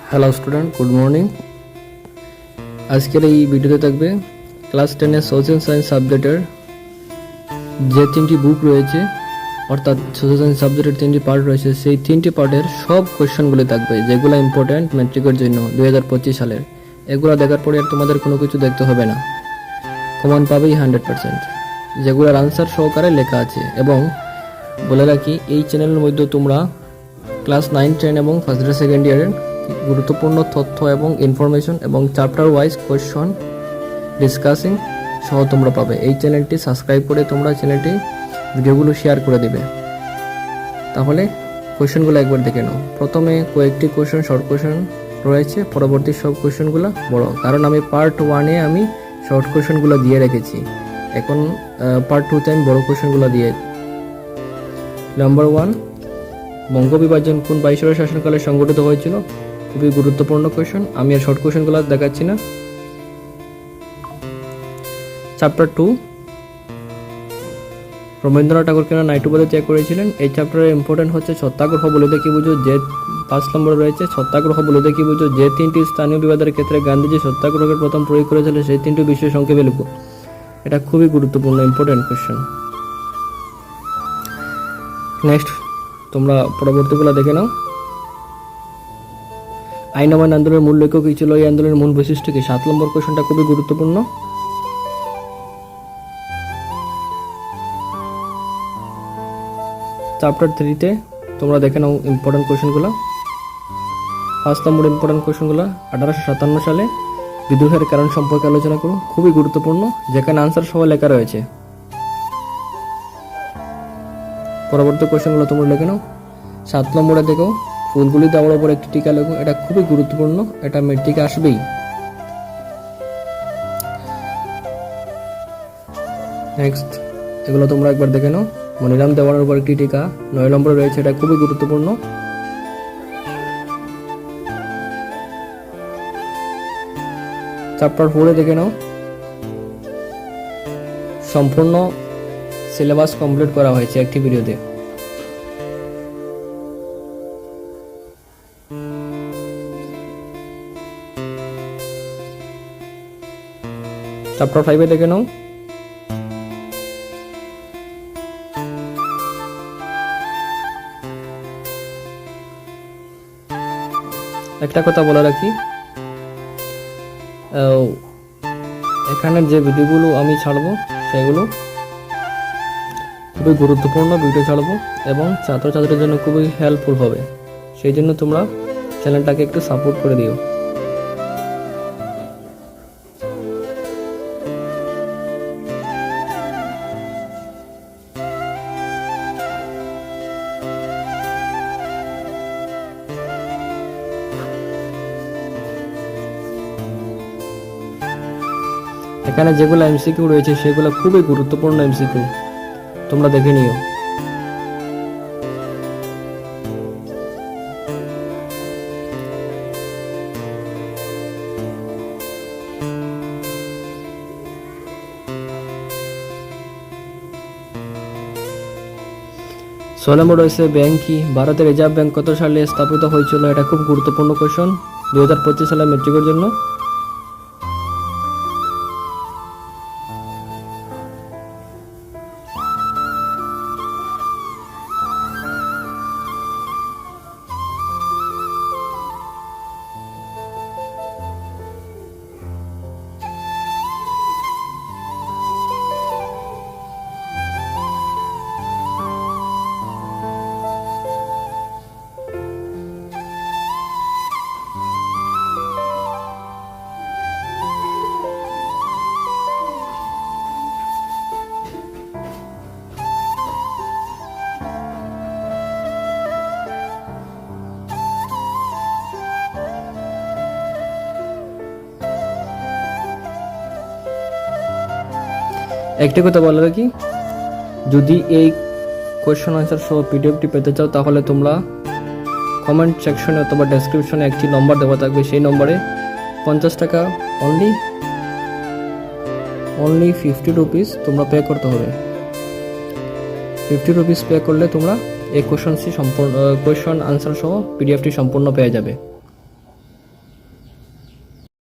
Hello student, good morning. আজকের এই ভিডিওতে থাকবে ক্লাস 10-এর সোশ্যাল সায়েন্স সাবজেক্টের যে তিনটি বুক রয়েছে, অর্থাৎ সোশ্যাল সায়েন্স সাবজেক্টের তিনটি পার্ট রয়েছে, সেই তিনটি পার্টের সব কোয়েশ্চেনগুলি থাকবে, যেগুলো ইম্পর্ট্যান্ট ম্যাট্রিকের জন্য 2025 সালের। এগুলো দেখার পরে আর তোমাদের কোনো কিছু দেখতে হবে না, কমন পাবেই 100%, যেগুলোর আনসার সহকারে লেখা আছে। এবং বলে রাখি, এই চ্যানেলের মধ্যে তোমরা ক্লাস 9, 10 এবং ফার্স্ট ইয়ার সেকেন্ড ইয়ারের গুরুত্বপূর্ণ তথ্য এবং ইনফরমেশন এবং চ্যাপ্টার ওয়াইজ কোয়েশ্চন ডিসকাসিং সহ তোমরা পাবে। এই চ্যানেলটি সাবস্ক্রাইব করে তোমরা চ্যানেলটি ভিডিওগুলো শেয়ার করে দেবে। তাহলে কোয়েশ্চেনগুলো একবার দেখে নাও। প্রথমে কয়েকটি কোয়েশ্চেন শর্ট কোয়েশ্চেন রয়েছে, পরবর্তী সব কোয়েশ্চেনগুলো বড়, কারণ আমি পার্ট 1-এ আমি শর্ট কোয়েশ্চেনগুলো দিয়ে রেখেছি। এখন পার্ট 2-তে আমি বড় কোয়েশ্চেনগুলো দিয়ে। নাম্বার 1, বঙ্গবিভাজন কোন ভাইসরয় শাসনকালে সংগঠিত হয়েছিল? খুবই গুরুত্বপূর্ণ কোয়েশ্চেন। আমি আর শর্ট কোয়েশ্চেনগুলো দেখাচ্ছি না। চ্যাপ্টার 2, রবীন্দ্রনাথ ঠাকুর কেন নাইট উপাধি ত্যাগ করেছিলেন? এই চ্যাপ্টারের ইম্পর্টেন্ট হচ্ছে সত্যাগ্রহ বলতে কি বুঝো, যে 5 নম্বরে রয়েছে। সত্যাগ্রহ বলতে কি বুঝো, যে তিনটি স্থানীয় বিবাদের ক্ষেত্রে গান্ধীজি সত্যাগ্রহের প্রথম প্রয়োগ করেছিলেন সেই তিনটি বিষয় সংক্ষেপে লিখো। এটা খুবই গুরুত্বপূর্ণ ইম্পর্টেন্ট কোয়েশ্চেন। নেক্সট, তোমরা পরবর্তীগুলো দেখে নাও। আইন অমান্য আন্দোলনের মূল লক্ষ্য কী ছিল? এই আন্দোলনের মূল বৈশিষ্ট্য কি? 7 নম্বর কোয়েশ্চনটা খুবই গুরুত্বপূর্ণ। চ্যাপ্টার 3-তে তোমরা দেখে নাও ইম্পর্টেন্ট কোয়েশ্চেনগুলো। 5 নম্বর ইম্পর্টেন্ট কোয়েশ্চেনগুলো, 1857 সালে বিদ্রোহের কারণ সম্পর্কে আলোচনা করো। খুবই গুরুত্বপূর্ণ, যেখানে আনসার সহ লেখা রয়েছে। পরবর্তী কোয়েশ্চেনগুলো তোমরা লিখে নাও। 7 নম্বরে দেখো, ফুলগুলি দেওয়ার উপর একটি টিকা লেখো। এটা খুবই গুরুত্বপূর্ণ, এটা মেট্রিকে আসবেই। নেক্সট, এগুলো তোমরা একবার দেখে নাও। মনিরাম দেওয়ানের উপর একটি টিকা 9 নম্বরে রয়েছে, এটা খুবই গুরুত্বপূর্ণ। চ্যাপ্টার 4-এ দেখে নাও। সম্পূর্ণ সিলেবাস কমপ্লিট করা হয়েছে একটি ভিডিওতে। চ্যাপ্টার 5-এ দেখে নাও। একটা কথা বলে রাখি, এখানে যে ভিডিওগুলো আমি ছাড়বো সেগুলো খুবই গুরুত্বপূর্ণ ভিডিও ছাড়বো এবং ছাত্রছাত্রীদের জন্য খুবই হেল্পফুল হবে। সেই জন্য তোমরা চ্যানেলটাকে একটু সাপোর্ট করে দিও। এখানে যেগুলো এমসিকিউ রয়েছে সেগুলো খুবই গুরুত্বপূর্ণ এমসিকিউ, তোমরা দেখে নিও। নম্বর রয়েছে, ব্যাংক কি? ভারতের রিজার্ভ ব্যাংক কত সালে স্থাপিত হয়েছিল? এটা খুব গুরুত্বপূর্ণ কোয়েশ্চন 2025 সালে ম্যাট্রিকের জন্য। একটি কথা বলে রাখি, যদি এই কোয়েশ্চন আনসার সহ পিডিএফটি পেতে চাও তাহলে তোমরা কমেন্ট সেকশনে অথবা ডেসক্রিপশনে একটি নম্বর দেওয়া থাকবে, সেই নম্বরে 50 টাকা অনলি 50 রুপিস তোমরা পে করতে হবে। 50 রুপিস পে করলে তোমরা এই কোয়েশ্চন আনসার সহ পিডিএফটি সম্পূর্ণ পেয়ে যাবে।